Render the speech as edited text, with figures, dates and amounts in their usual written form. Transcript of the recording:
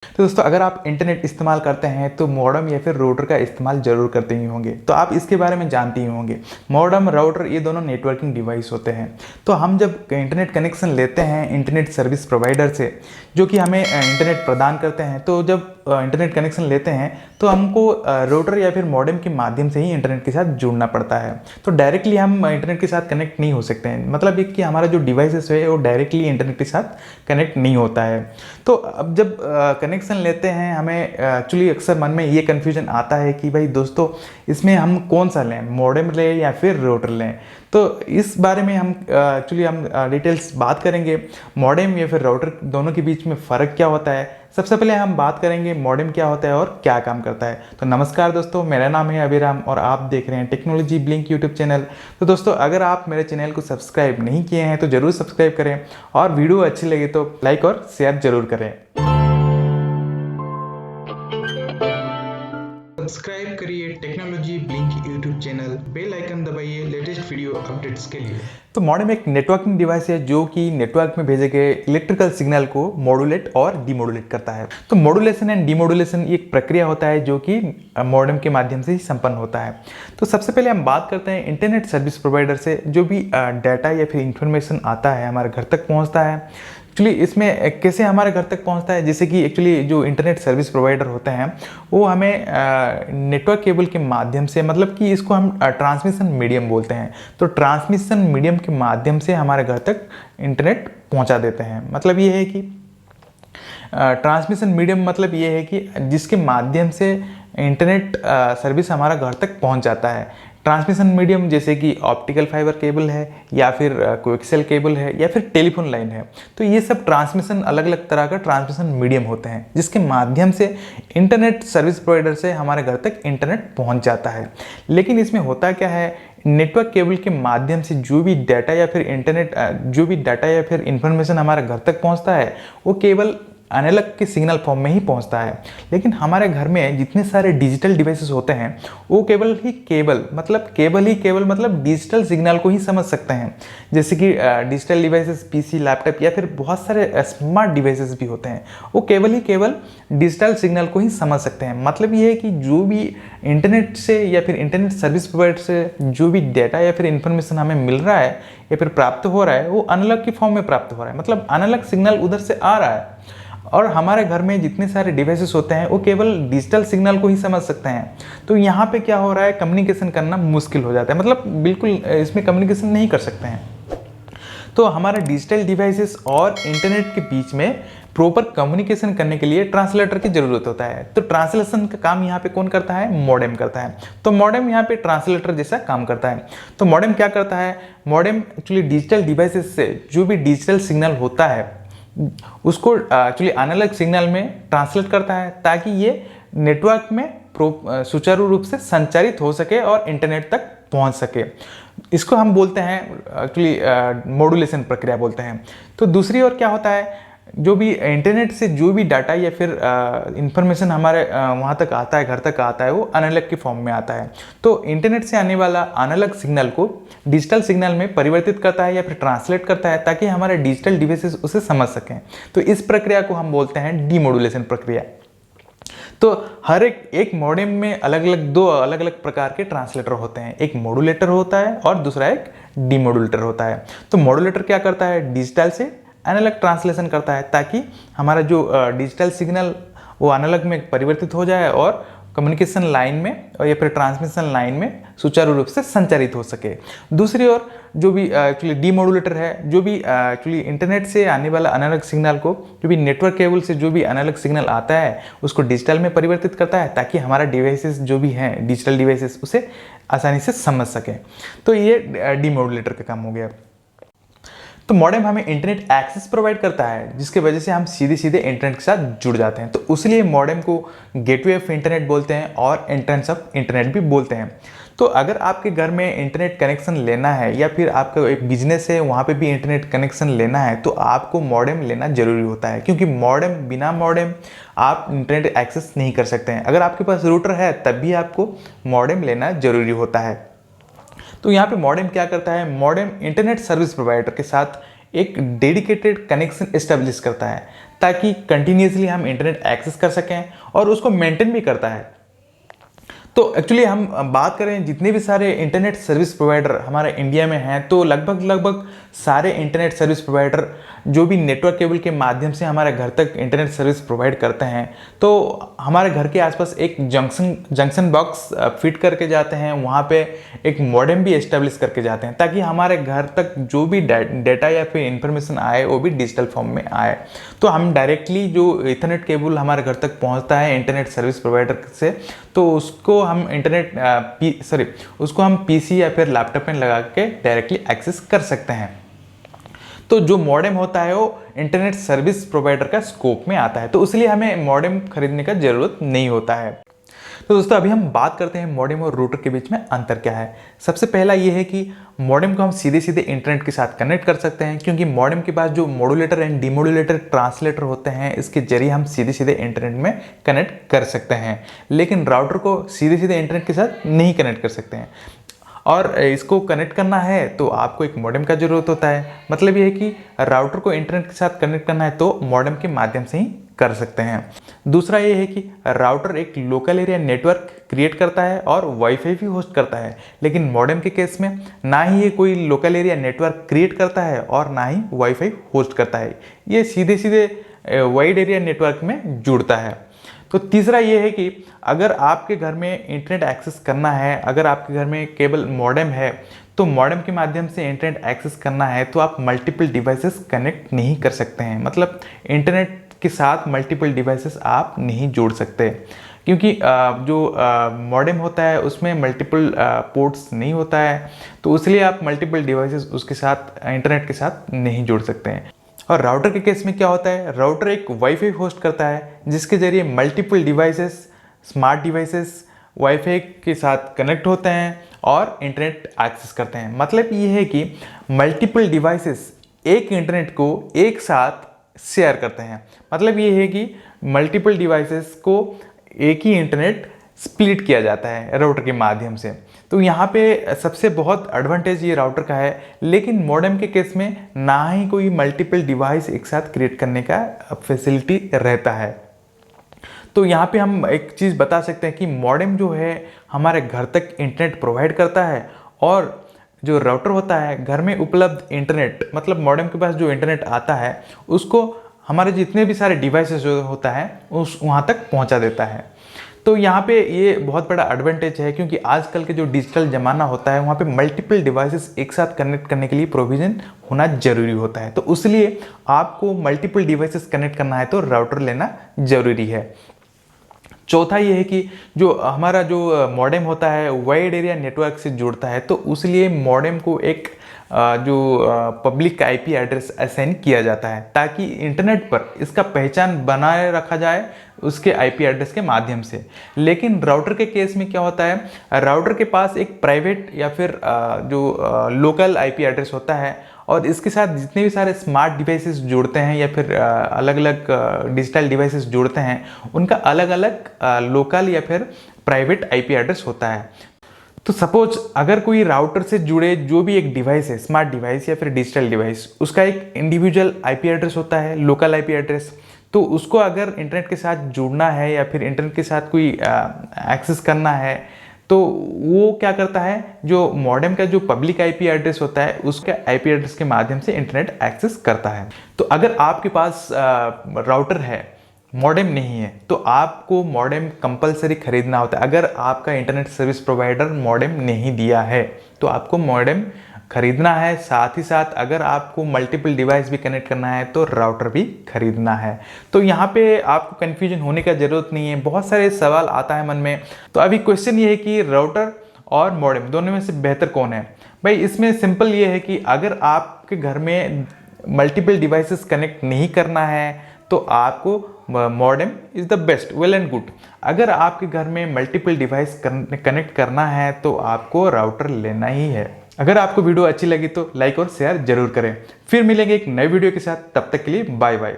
तो दोस्तों अगर आप इंटरनेट इस्तेमाल करते हैं तो मॉडेम या फिर राउटर का इस्तेमाल ज़रूर करते ही होंगे। तो आप इसके बारे में जानते ही होंगे। मॉडेम राउटर ये दोनों नेटवर्किंग डिवाइस होते हैं। तो हम जब इंटरनेट कनेक्शन लेते हैं इंटरनेट सर्विस प्रोवाइडर से जो कि हमें इंटरनेट प्रदान करते हैं, तो जब इंटरनेट कनेक्शन लेते हैं तो हमको राउटर या फिर मॉडेम के माध्यम से ही इंटरनेट के साथ जुड़ना पड़ता है। तो डायरेक्टली हम इंटरनेट के साथ कनेक्ट नहीं हो सकते हैं। मतलब ये कि हमारा जो डिवाइसेस है वो डायरेक्टली इंटरनेट के साथ कनेक्ट नहीं होता है। तो अब जब कनेक्शन लेते हैं हमें एक्चुअली अक्सर मन में ये कन्फ्यूजन आता है कि भाई दोस्तों इसमें हम कौन सा लें, मॉडेम लें या फिर राउटर लें। तो इस बारे में हम एक्चुअली डिटेल्स बात करेंगे। मॉडेम या फिर राउटर दोनों के बीच में फ़र्क क्या होता है। सबसे पहले हम बात करेंगे मॉडेम क्या होता है और क्या काम करता है। तो नमस्कार दोस्तों, मेरा नाम है अभिराम और आप देख रहे हैं टेक्नोलॉजी ब्लिंक यूट्यूब चैनल। तो दोस्तों अगर आप मेरे चैनल को सब्सक्राइब नहीं किए हैं तो ज़रूर सब्सक्राइब करें और वीडियो अच्छी लगे तो लाइक और शेयर ज़रूर करें। सब्सक्राइब करिए technology blink YouTube channel, bell icon दबाइए लेटेस्ट वीडियो अपडेट्स के लिए। तो मॉडेम एक नेटवर्किंग डिवाइस है जो कि नेटवर्क में भेजे गए इलेक्ट्रिकल सिग्नल को मॉड्यूलेट और डीमॉड्यूलेट करता है। तो मॉड्यूलेशन एंड डीमॉड्यूलेशन एक प्रक्रिया होता है जो कि मॉडेम के माध्यम से ही संपन्न होता है। तो सबसे पहले हम बात करते हैं इंटरनेट सर्विस प्रोवाइडर से जो भी डाटा या फिर इंफॉर्मेशन आता है हमारे घर तक पहुँचता है। एक्चुअली इसमें कैसे हमारे घर तक पहुंचता है, जैसे कि एक्चुअली जो इंटरनेट सर्विस प्रोवाइडर होते हैं वो हमें नेटवर्क केबल के माध्यम से, मतलब कि इसको हम ट्रांसमिशन मीडियम बोलते हैं, तो ट्रांसमिशन मीडियम के माध्यम से हमारे घर तक इंटरनेट पहुंचा देते हैं। मतलब ये है कि ट्रांसमिशन मीडियम मतलब ये है कि जिसके माध्यम से इंटरनेट सर्विस हमारा घर तक पहुंच जाता है। ट्रांसमिशन मीडियम जैसे कि ऑप्टिकल फाइबर केबल है या फिर कोएक्सियल केबल है या फिर टेलीफोन लाइन है। तो ये सब ट्रांसमिशन अलग अलग तरह का ट्रांसमिशन मीडियम होते हैं जिसके माध्यम से इंटरनेट सर्विस प्रोवाइडर से हमारे घर तक इंटरनेट पहुंच जाता है। लेकिन इसमें होता क्या है, नेटवर्क केबल के माध्यम से जो भी डाटा या फिर जो भी डाटा या फिर इंफॉर्मेशन हमारे घर तक पहुंचता है वो केवल एनालॉग के सिग्नल फॉर्म में ही पहुंचता है। लेकिन हमारे घर में जितने सारे डिजिटल डिवाइसेस होते हैं वो केवल मतलब डिजिटल सिग्नल को ही समझ सकते हैं। जैसे कि डिजिटल डिवाइसेस पीसी, लैपटॉप या फिर बहुत सारे स्मार्ट डिवाइसेस भी होते हैं, वो केवल डिजिटल सिग्नल को ही समझ सकते हैं। मतलब ये है कि जो भी इंटरनेट से या फिर इंटरनेट सर्विस प्रोवाइडर से जो भी डाटा या फिर इंफॉर्मेशन हमें मिल रहा है या फिर प्राप्त हो रहा है वो एनालॉग की फॉर्म में प्राप्त हो रहा है। मतलब एनालॉग सिग्नल उधर से आ रहा है और हमारे घर में जितने सारे डिवाइसेस होते हैं वो केवल डिजिटल सिग्नल को ही समझ सकते हैं। तो यहाँ पे क्या हो रहा है, कम्युनिकेशन करना मुश्किल हो जाता है। मतलब बिल्कुल इसमें कम्युनिकेशन नहीं कर सकते हैं। तो हमारे डिजिटल डिवाइसेस और इंटरनेट के बीच में प्रॉपर कम्युनिकेशन करने के लिए ट्रांसलेटर की जरूरत होता है। तो ट्रांसलेशन का काम यहाँ पे कौन करता है, मॉडेम करता है। तो मॉडेम यहाँ पे ट्रांसलेटर जैसा काम करता है। तो मॉडेम क्या करता है, मॉडेम एक्चुअली डिजिटल डिवाइसेस से जो भी डिजिटल सिग्नल होता है उसको एक्चुअली एनालॉग सिग्नल में ट्रांसलेट करता है ताकि ये नेटवर्क में सुचारू रूप से संचारित हो सके और इंटरनेट तक पहुंच सके। इसको हम बोलते हैं एक्चुअली मॉड्यूलेशन प्रक्रिया बोलते हैं। तो दूसरी ओर क्या होता है, जो भी इंटरनेट से जो भी डाटा या फिर इंफॉर्मेशन हमारे वहाँ तक आता है, घर तक आता है, वो एनालॉग के फॉर्म में आता है। तो इंटरनेट से आने वाला एनालॉग सिग्नल को डिजिटल सिग्नल में परिवर्तित करता है या फिर ट्रांसलेट करता है ताकि हमारे डिजिटल डिवाइसेस उसे समझ सकें। तो इस प्रक्रिया को हम बोलते हैं डीमॉड्यूलेशन प्रक्रिया। तो हर एक मॉडेम में दो अलग अलग प्रकार के ट्रांसलेटर होते हैं। एक मॉड्यूलेटर होता है और दूसरा एक डीमॉड्यूलेटर होता है। तो मॉड्यूलेटर क्या करता है, डिजिटल से एनालॉग ट्रांसलेशन करता है ताकि हमारा जो डिजिटल सिग्नल वो एनालॉग में परिवर्तित हो जाए और कम्युनिकेशन लाइन में और या फिर ट्रांसमिशन लाइन में सुचारू रूप से संचारित हो सके। दूसरी ओर जो भी एक्चुअली डीमॉड्यूलेटर है, जो भी एक्चुअली इंटरनेट से आने वाला एनालॉग सिग्नल को जो भी नेटवर्क केबल से जो भी एनालॉग सिग्नल आता है उसको डिजिटल में परिवर्तित करता है ताकि हमारा डिवाइसेस जो भी हैं डिजिटल डिवाइसेस उसे आसानी से समझ सकें। तो ये डीमॉड्यूलेटर का काम हो गया। तो मॉडेम हमें इंटरनेट एक्सेस प्रोवाइड करता है जिसकी वजह से हम सीधे इंटरनेट के साथ जुड़ जाते हैं। तो उसलिए मॉडेम को गेटवे ऑफ इंटरनेट बोलते हैं और एंट्रेंस ऑफ इंटरनेट भी बोलते हैं। तो अगर आपके घर में इंटरनेट कनेक्शन लेना है या फिर आपका एक बिजनेस है वहाँ पे भी इंटरनेट कनेक्शन लेना है तो आपको मॉडेम लेना जरूरी होता है, क्योंकि बिना मॉडेम आप इंटरनेट एक्सेस नहीं कर सकते हैं। अगर आपके पास रूटर है तब भी आपको मॉडेम लेना जरूरी होता है। तो यहाँ पे मॉडेम क्या करता है, मॉडेम इंटरनेट सर्विस प्रोवाइडर के साथ एक डेडिकेटेड कनेक्शन एस्टेब्लिश करता है ताकि कंटिन्यूसली हम इंटरनेट एक्सेस कर सकें, और उसको मेंटेन भी करता है। तो एक्चुअली हम बात करें जितने भी सारे इंटरनेट सर्विस प्रोवाइडर हमारे इंडिया में हैं, तो लगभग सारे इंटरनेट सर्विस प्रोवाइडर जो भी नेटवर्क केबल के माध्यम से हमारे घर तक इंटरनेट सर्विस प्रोवाइड करते हैं, तो हमारे घर के आसपास एक जंक्शन बॉक्स फिट करके जाते हैं, वहाँ पे एक मॉडेम भी एस्टेब्लिश करके जाते हैं, ताकि हमारे घर तक जो भी डेटा या फिर इंफॉर्मेशन आए वो भी डिजिटल फॉर्म में आए। तो हम डायरेक्टली जो इथरनेट केबल हमारे घर तक पहुँचता है इंटरनेट सर्विस प्रोवाइडर से, तो उसको हम उसको हम पीसी या फिर लैपटॉप में लगा के डायरेक्टली एक्सेस कर सकते हैं। तो जो मॉडेम होता है वो इंटरनेट सर्विस प्रोवाइडर का स्कोप में आता है, तो इसलिए हमें मॉडेम खरीदने का जरूरत नहीं होता है। तो दोस्तों अभी हम बात करते हैं मॉडेम और रूटर के बीच में अंतर क्या है। सबसे पहला ये है कि मॉडेम को हम सीधे सीधे इंटरनेट के साथ कनेक्ट कर सकते हैं, क्योंकि मॉडेम के पास जो मॉड्यूलेटर एंड डीमॉड्यूलेटर ट्रांसलेटर होते हैं, इसके जरिए हम सीधे सीधे इंटरनेट में कनेक्ट कर सकते हैं। लेकिन राउटर को सीधे सीधे इंटरनेट के साथ नहीं कनेक्ट कर सकते हैं, और इसको कनेक्ट करना है तो आपको एक मॉडेम का ज़रूरत होता है। मतलब ये है कि राउटर को इंटरनेट के साथ कनेक्ट करना है तो मॉडेम के माध्यम से ही कर सकते हैं। दूसरा ये है कि राउटर एक लोकल एरिया नेटवर्क क्रिएट करता है और वाईफाई भी होस्ट करता है, लेकिन मॉडेम के केस में ना ही ये कोई लोकल एरिया नेटवर्क क्रिएट करता है और ना ही वाईफाई होस्ट करता है, ये सीधे सीधे वाइड एरिया नेटवर्क में जुड़ता है। तो तीसरा ये है कि अगर आपके घर में इंटरनेट एक्सेस करना है, अगर आपके घर में केवल मॉडेम है, तो मॉडेम के माध्यम से इंटरनेट एक्सेस करना है तो आप मल्टीपल डिवाइसेस कनेक्ट नहीं कर सकते हैं। मतलब इंटरनेट के साथ मल्टीपल डिवाइसेस आप नहीं जोड़ सकते, क्योंकि जो मॉडेम होता है उसमें मल्टीपल पोर्ट्स नहीं होता है, तो इसलिए आप मल्टीपल डिवाइसेस उसके साथ इंटरनेट के साथ नहीं जोड़ सकते हैं। और राउटर के केस में क्या होता है, राउटर एक वाईफाई होस्ट करता है जिसके जरिए multiple devices, smart devices wifi के साथ कनेक्ट होते हैं और इंटरनेट एक्सेस करते हैं। मतलब ये है कि मल्टीपल डिवाइसेस एक इंटरनेट को एक साथ शेयर करते हैं। मतलब ये है कि मल्टीपल डिवाइसेस को एक ही इंटरनेट स्प्लिट किया जाता है राउटर के माध्यम से। तो यहाँ पे सबसे बहुत एडवांटेज ये राउटर का है, लेकिन मॉडेम के केस में ना ही कोई मल्टीपल डिवाइस एक साथ क्रिएट करने का फैसिलिटी रहता है। तो यहाँ पे हम एक चीज़ बता सकते हैं कि मॉडेम जो है हमारे घर तक इंटरनेट प्रोवाइड करता है, और जो राउटर होता है घर में उपलब्ध इंटरनेट, मतलब मॉडेम के पास जो इंटरनेट आता है उसको हमारे जितने भी सारे डिवाइसेस जो होता है उस वहाँ तक पहुँचा देता है। तो यहाँ पे ये बहुत बड़ा एडवांटेज है, क्योंकि आजकल के जो डिजिटल ज़माना होता है वहाँ पे मल्टीपल डिवाइसेस एक साथ कनेक्ट करने के लिए प्रोविज़न होना ज़रूरी होता है। तो इसलिए आपको मल्टीपल डिवाइसेस कनेक्ट करना है तो राउटर लेना ज़रूरी है। चौथा ये है कि जो हमारा जो मॉडेम होता है वाइड एरिया नेटवर्क से जुड़ता है, तो उसलिए मॉडेम को एक जो पब्लिक आईपी एड्रेस असाइन किया जाता है, ताकि इंटरनेट पर इसका पहचान बनाए रखा जाए उसके आईपी एड्रेस के माध्यम से। लेकिन राउटर के केस में क्या होता है, राउटर के पास एक प्राइवेट या फिर जो लोकल आईपी एड्रेस होता है, और इसके साथ जितने भी सारे स्मार्ट डिवाइसेस जुड़ते हैं या फिर अलग अलग डिजिटल डिवाइसेस जुड़ते हैं, उनका अलग अलग लोकल या फिर प्राइवेट आईपी एड्रेस होता है। तो सपोज अगर कोई राउटर से जुड़े जो भी एक डिवाइस है, स्मार्ट डिवाइस या फिर डिजिटल डिवाइस, उसका एक इंडिविजुअल आईपी एड्रेस होता है, लोकल आईपी एड्रेस। तो उसको अगर इंटरनेट के साथ जुड़ना है या फिर इंटरनेट के साथ कोई एक्सेस करना है, तो वो क्या करता है, जो मॉडेम का जो पब्लिक आईपी एड्रेस होता है उसके आईपी एड्रेस के माध्यम से इंटरनेट एक्सेस करता है। तो अगर आपके पास राउटर है, मॉडेम नहीं है, तो आपको मॉडेम कंपलसरी खरीदना होता है। अगर आपका इंटरनेट सर्विस प्रोवाइडर मॉडेम नहीं दिया है तो आपको मॉडेम खरीदना है। साथ ही साथ अगर आपको मल्टीपल डिवाइस भी कनेक्ट करना है तो राउटर भी खरीदना है। तो यहाँ पे आपको कन्फ्यूजन होने का ज़रूरत नहीं है, बहुत सारे सवाल आता है मन में। तो अभी क्वेश्चन ये है कि राउटर और मॉडेम दोनों में से बेहतर कौन है। भाई इसमें सिंपल ये है कि अगर आपके घर में मल्टीपल डिवाइसेस कनेक्ट नहीं करना है तो आपको modem is the best, well and good. अगर आपके घर में मल्टीपल डिवाइस कनेक्ट करना है तो आपको राउटर लेना ही है। अगर आपको वीडियो अच्छी लगी तो लाइक और शेयर जरूर करें। फिर मिलेंगे एक नए वीडियो के साथ, तब तक के लिए बाय बाय।